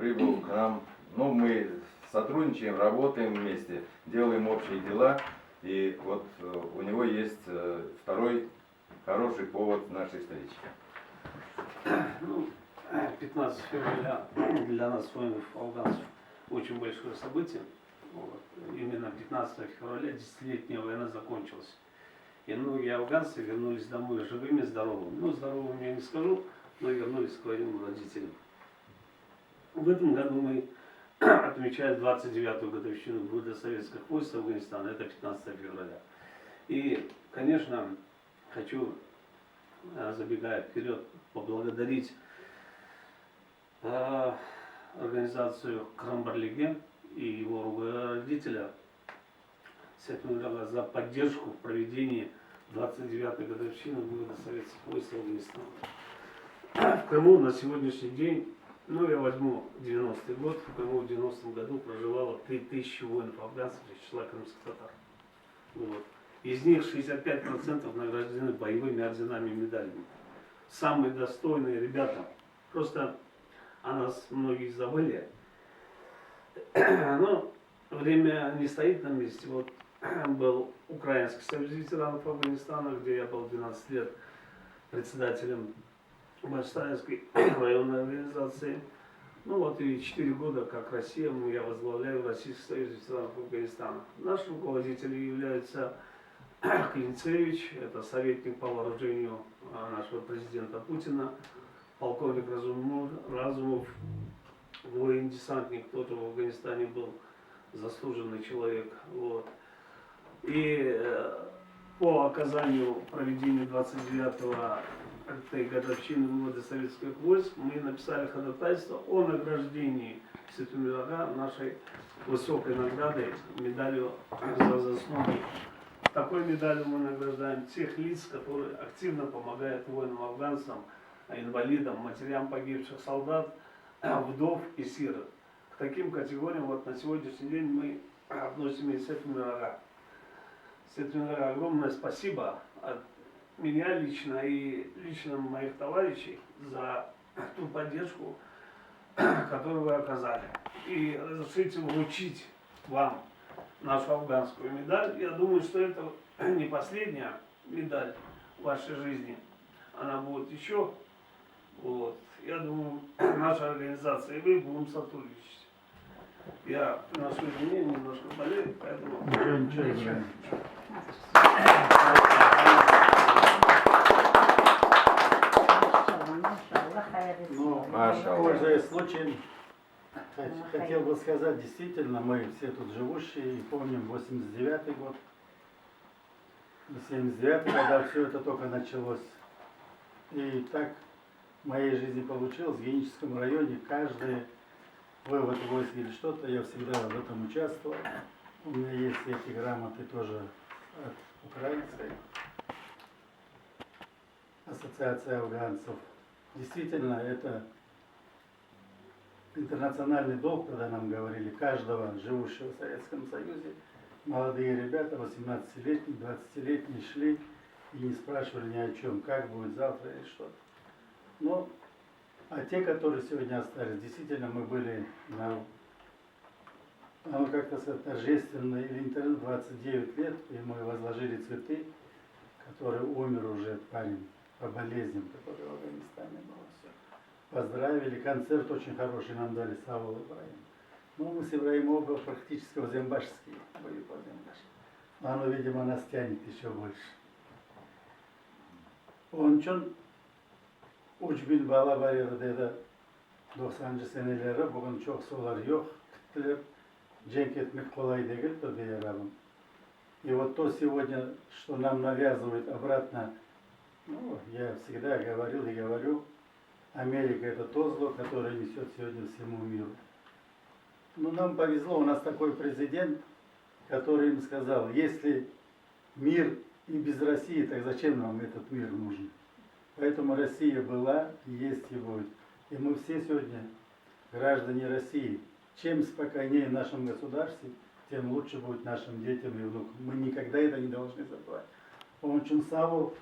прибыл к нам. Ну, мы сотрудничаем, работаем вместе, делаем общие дела. И вот у него есть второй хороший повод нашей встречи. Ну, 15 февраля для нас, воинов афганцев, очень большое событие. Вот. Именно 15 февраля десятилетняя война закончилась. И многие афганцы вернулись домой живыми, здоровыми. Ну, здоровыми я не скажу, но вернулись к своим родителям. В этом году мы отмечаем 29-ю годовщину ввода советских войск в Афганистан. Это 15 февраля. И, конечно, хочу, забегая вперед, поблагодарить организацию Крам-Барлиге и его руководителя Сетмирова за поддержку в проведении 29-й годовщины вывода советских войск в Афганистан. В Крыму на сегодняшний день, ну я возьму 90-й год, в Крыму в 90-м году проживало 3000 воинов афганцев из числа крымских татар. Вот. Из них 65% награждены боевыми орденами и медалями. Самые достойные ребята. Просто о нас многие забыли. Но время не стоит на месте. Вот был Украинский союз ветеранов Афганистана, где я был 12 лет председателем Баштанской районной организации. Ну вот и 4 года, как Россия, я возглавляю Российский союз ветеранов Афганистана. Наш руководитель является Клинцевич, это советник по вооружению нашего президента Путина, полковник Разумов, воин-десантник, тоже в Афганистане был, заслуженный человек. Вот. И по оказанию проведения 29-й годовщины вывода советских войск мы написали ходатайство о награждении Сетмирага нашей высокой наградой, медалью за заслуги. Такой медалью мы награждаем тех лиц, которые активно помогают воинам-афганцам, инвалидам, матерям погибших солдат, вдов и сирот. К таким категориям вот на сегодняшний день мы относим и Сетмирага. Сетмирага, огромное спасибо от меня лично и лично моих товарищей за ту поддержку, которую вы оказали. И разрешите вручить вам нашу афганскую медаль. Я думаю, что это не последняя медаль в вашей жизни. Она будет еще. Вот. Я думаю, наша организация и вы будем сотрудничать. Я приношу извинения, немножко болею, поэтому... Ничего. Ну, пользуясь случаем, хотел бы сказать, действительно, мы все тут живущие и помним 89-й год, 79-й, когда все это только началось. И так в моей жизни получилось, в Геническом районе каждый вывод войск или что-то, я всегда в этом участвовал. У меня есть эти грамоты тоже от украинской ассоциации афганцев. Действительно, это интернациональный долг, когда нам говорили, каждого живущего в Советском Союзе. Молодые ребята, 18-летние, 20-летние шли и не спрашивали ни о чем, как будет завтра или что-то. Но, а те, которые сегодня остались, действительно, мы были на, как-то сказать, торжественно, или 29 лет, и мы возложили цветы, который умер уже парень по болезням, который в Афганистане был. Все. Поздравили, концерт очень хороший нам дали Савол Ибраим. Ну, мы с Ибраимом оба практически в Зембашские, бою по Зембаш. Оно, видимо, нас тянет еще больше. Onun için uçbil bala bariyeri dedi 90. seneleri bugün çok sular yok. Gittiler. Cenk etmek kolay değil dedi Rabbim. И вот то сегодня, что нам навязывает обратно, ну, я всегда говорил и говорю, Америка это то зло, которое несет сегодня всему миру. Но нам повезло, у нас такой президент, который им сказал, если мир и без России, так зачем нам этот мир нужен? Поэтому Россия была, есть и будет. И мы все сегодня граждане России. Чем спокойнее в нашем государстве, тем лучше будет нашим детям и внукам. Мы никогда это не должны забывать. Он очень Савол.